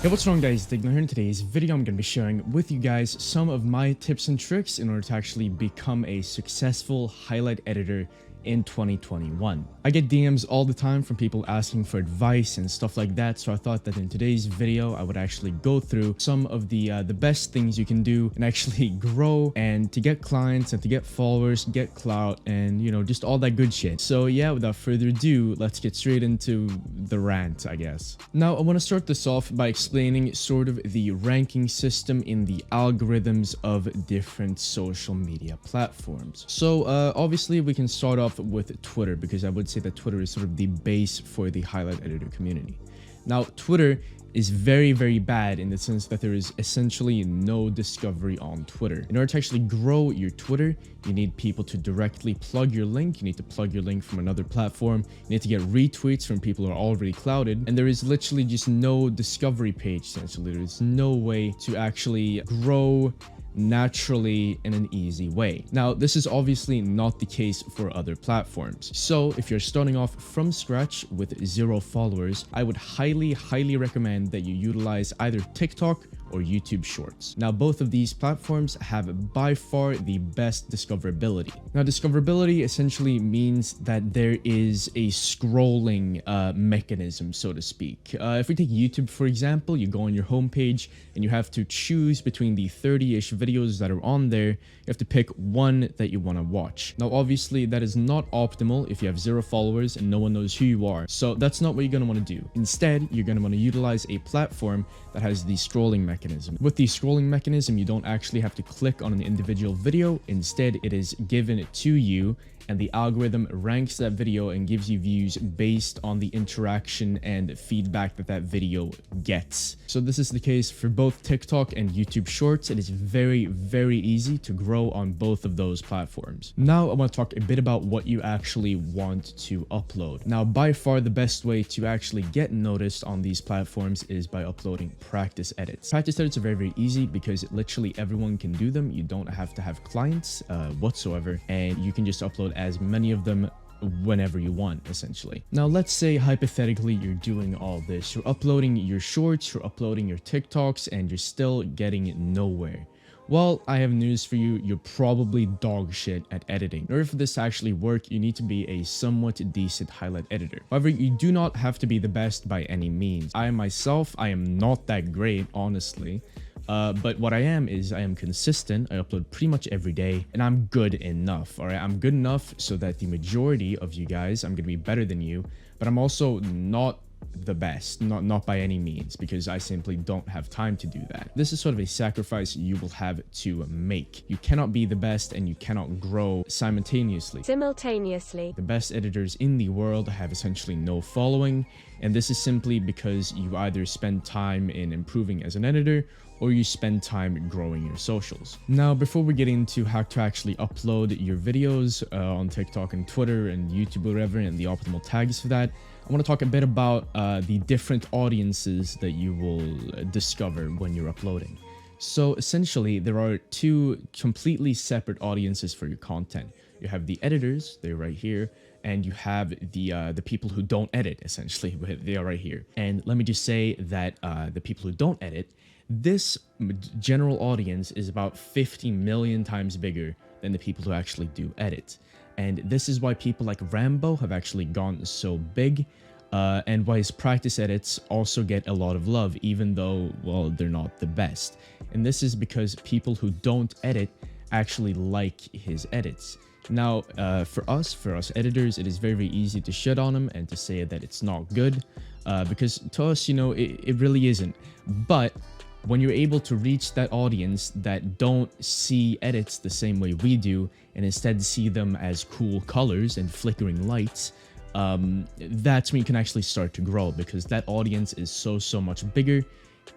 Hey, what's wrong guys, Dignal here. In today's video I'm going to be sharing with you guys some of my tips and tricks in order to actually become a successful highlight editor in 2021. I get DMs all the time from people asking for advice and stuff like that, so I thought that in today's video I would actually go through some of the best things you can do and actually grow and to get clients and to get followers, get clout, and you know, just all that good shit. So yeah, without further ado, let's get straight into the rant, I guess. Now I want to start this off by explaining sort of the ranking system in the algorithms of different social media platforms. So obviously we can start off with Twitter, because I would say that Twitter is sort of the base for the highlight editor community. Now Twitter is very bad in the sense that there is essentially no discovery on Twitter. In order to actually grow your Twitter, you need people to directly plug your link. You need to plug your link from another platform. You need to get retweets from people who are already clouded. And there is literally just no discovery page, essentially. There's no way to actually grow naturally in an easy way. Now, this is obviously not the case for other platforms. So if you're starting off from scratch with 0 followers, I would highly recommend that you utilize either TikTok or YouTube Shorts. Now, both of these platforms have by far the best discoverability. Now, discoverability essentially means that there is a scrolling mechanism, so to speak. If we take YouTube, for example, you go on your homepage and you have to choose between the 30-ish videos that are on there. You have to pick one that you want to watch. Now, obviously, that is not optimal if you have 0 followers and no one knows who you are. So that's not what you're going to want to do. Instead, you're going to want to utilize a platform that has the scrolling mechanism. With the scrolling mechanism, you don't actually have to click on an individual video. Instead, it is given to you, and the algorithm ranks that video and gives you views based on the interaction and feedback that that video gets. So this is the case for both TikTok and YouTube Shorts. It is very easy to grow on both of those platforms. Now I want to talk a bit about what you actually want to upload. Now, by far the best way to actually get noticed on these platforms is by uploading practice edits. Practice edits are very easy because literally everyone can do them. You don't have to have clients whatsoever, and you can just upload as many of them whenever you want, essentially. Now, let's say hypothetically you're doing all this. You're uploading your shorts, you're uploading your TikToks, and you're still getting nowhere. Well, I have news for you. You're probably dog shit at editing. In order for this to actually work, you need to be a somewhat decent highlight editor. However, you do not have to be the best by any means. I myself, I am not that great, honestly. But what I am is I am consistent. I upload pretty much every day, and I'm good enough. All right, I'm good enough so that the majority of you guys, I'm gonna be better than you, but I'm also not the best, not by any means, because I simply don't have time to do that. This is sort of a sacrifice you will have to make. You cannot be the best and you cannot grow simultaneously. The best editors in the world have essentially no following, and this is simply because you either spend time in improving as an editor or you spend time growing your socials. Now, before we get into how to actually upload your videos on TikTok and Twitter and YouTube or whatever, and the optimal tags for that, I want to talk a bit about the different audiences that you will discover when you're uploading. So essentially, there are 2 completely separate audiences for your content. You have the editors, they're right here, and you have the people who don't edit, essentially. They are right here. And let me just say that the people who don't edit, this general audience is about 50 million times bigger than the people who actually do edit. And this is why people like Rambo have actually gone so big, and why his practice edits also get a lot of love, even though, well, they're not the best. And this is because people who don't edit actually like his edits. Now, for us editors, it is very easy to shit on him and to say that it's not good, because to us, you know, it really isn't. But when you're able to reach that audience that don't see edits the same way we do, and instead see them as cool colors and flickering lights, that's when you can actually start to grow, because that audience is so much bigger,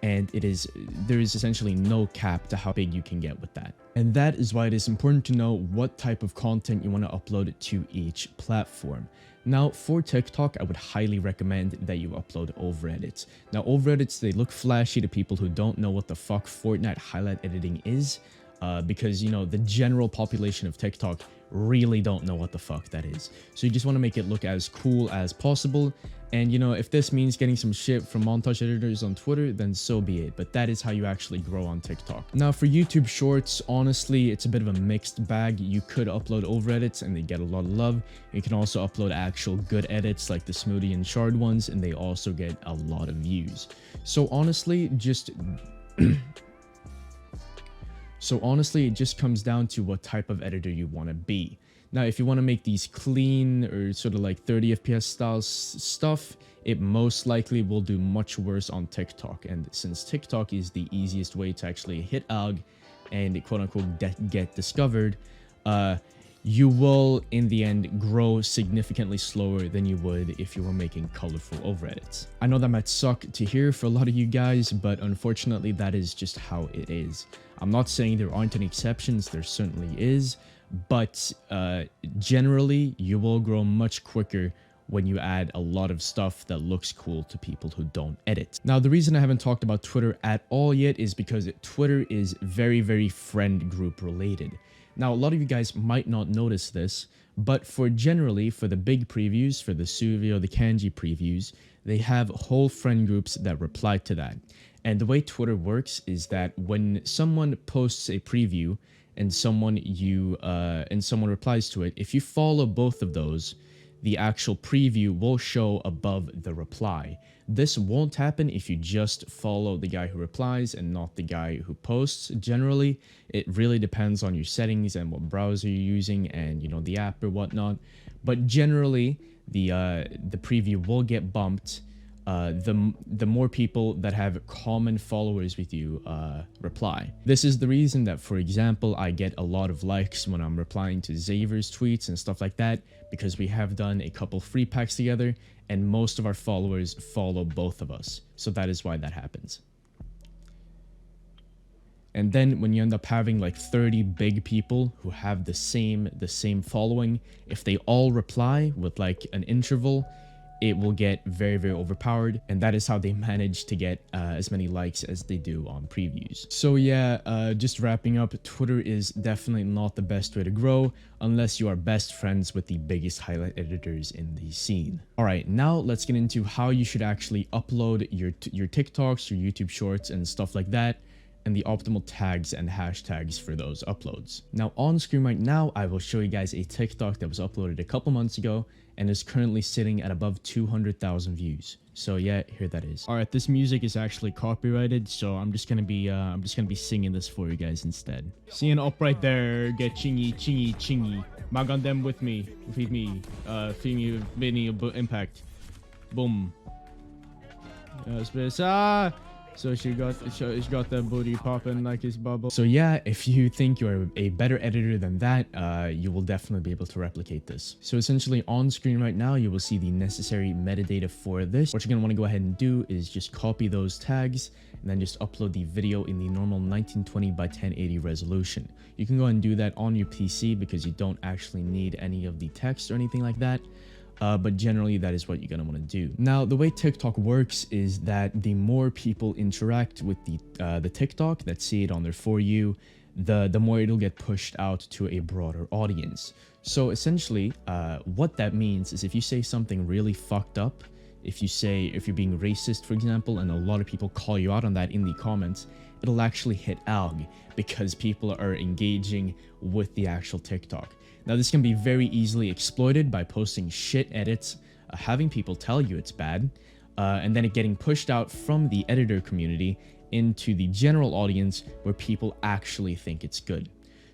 and there is essentially no cap to how big you can get with that. And that is why it is important to know what type of content you want to upload to each platform. Now, for TikTok, I would highly recommend that you upload over edits. Now, over edits, they look flashy to people who don't know what the fuck Fortnite highlight editing is. because, you know, the general population of TikTok really don't know what the fuck that is. So you just want to make it look as cool as possible. And, you know, if this means getting some shit from montage editors on Twitter, then so be it. But that is how you actually grow on TikTok. Now, for YouTube Shorts, honestly, it's a bit of a mixed bag. You could upload over edits and they get a lot of love. You can also upload actual good edits like the Smuti and Shard ones, and they also get a lot of views. So honestly, it just comes down to what type of editor you want to be. Now, if you want to make these clean or sort of like 30 FPS style stuff, it most likely will do much worse on TikTok. And since TikTok is the easiest way to actually hit ALG and quote unquote get discovered, you will in the end grow significantly slower than you would if you were making colorful over edits. I know that might suck to hear for a lot of you guys, but unfortunately that is just how it is. I'm not saying there aren't any exceptions, there certainly is, but generally you will grow much quicker when you add a lot of stuff that looks cool to people who don't edit. Now, the reason I haven't talked about Twitter at all yet is because Twitter is very, very friend group related. Now, a lot of you guys might not notice this, but for the big previews, for the Suvi or the Kanji previews, they have whole friend groups that reply to that. And the way Twitter works is that when someone posts a preview and someone replies to it, if you follow both of those, the actual preview will show above the reply. This won't happen if you just follow the guy who replies and not the guy who posts. Generally, it really depends on your settings and what browser you're using and, you know, the app or whatnot. But generally, the preview will get bumped the more people that have common followers with you reply. This is the reason that, for example, I get a lot of likes when I'm replying to Xavier's tweets and stuff like that, because we have done a couple free packs together and most of our followers follow both of us. So that is why that happens. And then when you end up having like 30 big people who have the same following, if they all reply with like an interval, it will get very, very overpowered, and that is how they manage to get as many likes as they do on previews. So yeah, just wrapping up, Twitter is definitely not the best way to grow unless you are best friends with the biggest highlight editors in the scene. All right, now let's get into how you should actually upload your TikToks, your YouTube Shorts, and stuff like that, and the optimal tags and hashtags for those uploads. Now on screen right now, I will show you guys a TikTok that was uploaded a couple months ago and is currently sitting at above 200,000 views. So yeah, here that is. All right, this music is actually copyrighted, so I'm just gonna be singing this for you guys instead. Seeing up right there, get chingy chingy chingy. Magandem with me, feed me impact. Boom. So she got that booty popping like his bubble. So yeah, if you think you're a better editor than that, you will definitely be able to replicate this. So essentially on screen right now, you will see the necessary metadata for this. What you're gonna want to go ahead and do is just copy those tags and then just upload the video in the normal 1920 by 1080 resolution. You can go ahead and do that on your PC because you don't actually need any of the text or anything like that. But generally that is what you're gonna want to do. Now, the way TikTok works is that the more people interact with the TikTok that see it on their For You, the more it'll get pushed out to a broader audience. So essentially, what that means is if you say something really fucked up, if you're being racist, for example, and a lot of people call you out on that in the comments, it'll actually hit ALG because people are engaging with the actual TikTok. Now, this can be very easily exploited by posting shit edits, having people tell you it's bad, and then it getting pushed out from the editor community into the general audience where people actually think it's good.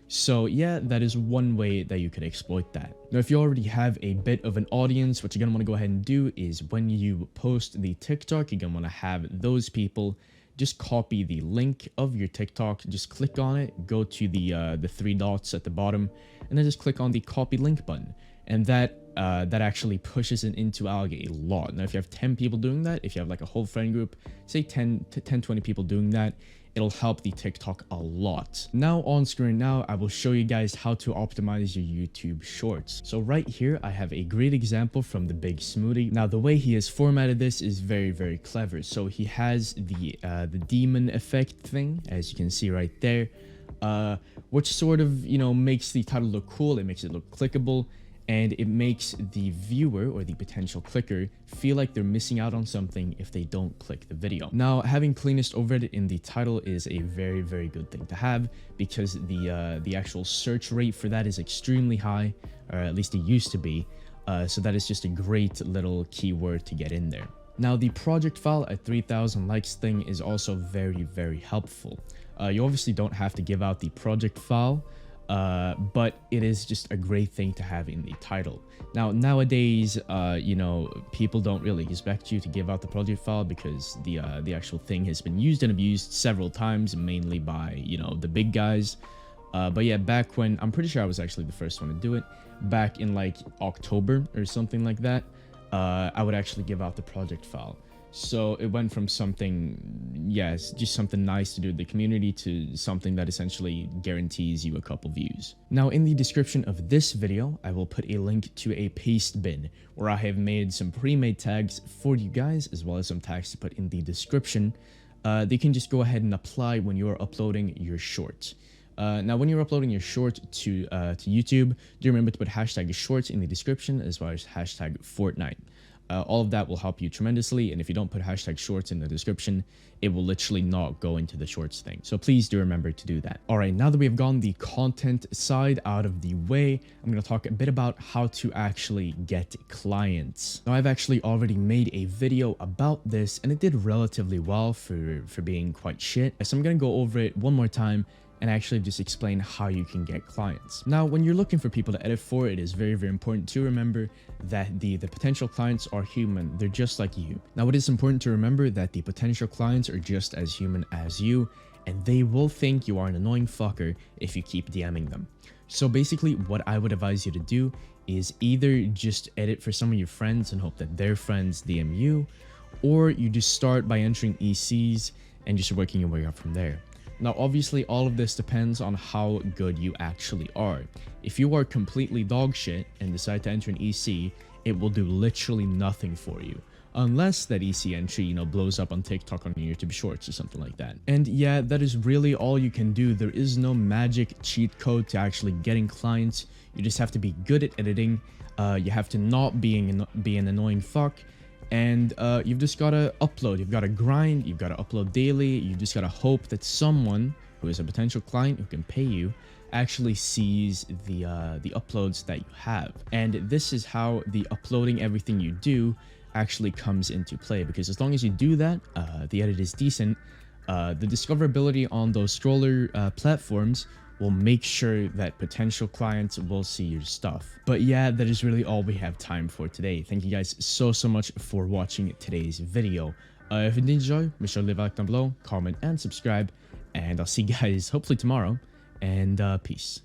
So yeah, that is one way that you could exploit that. Now, if you already have a bit of an audience, what you're gonna wanna go ahead and do is when you post the TikTok, you're gonna wanna have those people just copy the link of your TikTok, just click on it, go to the three dots at the bottom, and then just click on the copy link button. And that actually pushes it into ALG a lot. Now, if you have 10 people doing that, if you have like a whole friend group, say 10 to 20 people doing that, it'll help the TikTok a lot. Now on screen now, I will show you guys how to optimize your YouTube Shorts. So right here, I have a great example from the big Smuti. Now, the way he has formatted this is very, very clever. So he has the demon effect thing, as you can see right there. which sort of, makes the title look cool. It makes it look clickable, and it makes the viewer or the potential clicker feel like they're missing out on something if they don't click the video. Now, having cleanest overhead in the title is a very, very good thing to have, because the actual search rate for that is extremely high, or at least it used to be. So that is just a great little keyword to get in there. Now, the project file at 3,000 likes thing is also very, very helpful. You obviously don't have to give out the project file, but it is just a great thing to have in the title. Now, nowadays, people don't really expect you to give out the project file, because the actual thing has been used and abused several times, mainly by, the big guys. But yeah, back when, I'm pretty sure I was actually the first one to do it, back in like October or something like that, I would actually give out the project file. So it went from something, yes, just something nice to do with the community, to something that essentially guarantees you a couple views. Now, in the description of this video, I will put a link to a paste bin where I have made some pre-made tags for you guys, as well as some tags to put in the description. They can just go ahead and apply when you're uploading your short. Now, when you're uploading your short to YouTube, do remember to put hashtag shorts in the description, as well as hashtag Fortnite. All of that will help you tremendously, and if you don't put hashtag shorts in the description, it will literally not go into the shorts thing. So please do remember to do that. All right, now that we have gotten the content side out of the way, I'm going to talk a bit about how to actually get clients. Now, I've actually already made a video about this, and it did relatively well for being quite shit. So I'm going to go over it one more time and actually just explain how you can get clients. Now, when you're looking for people to edit for, it is very, very important to remember that the potential clients are human. They're just like you. Now, it is important to remember that the potential clients are just as human as you, and they will think you are an annoying fucker if you keep DMing them. So basically, what I would advise you to do is either just edit for some of your friends and hope that their friends DM you, or you just start by entering ECs and just working your way up from there. Now, obviously, all of this depends on how good you actually are. If you are completely dog shit and decide to enter an EC, it will do literally nothing for you. Unless that EC entry, blows up on TikTok on your YouTube Shorts or something like that. And yeah, that is really all you can do. There is no magic cheat code to actually getting clients. You just have to be good at editing. You have to not be an annoying fuck. And you've just got to upload. You've got to grind. You've got to upload daily. You just got to hope that someone who is a potential client who can pay you actually sees the uploads that you have. And this is how the uploading everything you do actually comes into play, because as long as you do that, the edit is decent, the discoverability on those scroller platforms will make sure that potential clients will see your stuff. But yeah, that is really all we have time for today. Thank you guys so much for watching today's video. If you did enjoy, make sure to leave a like down below, comment, and subscribe. And I'll see you guys hopefully tomorrow. And peace.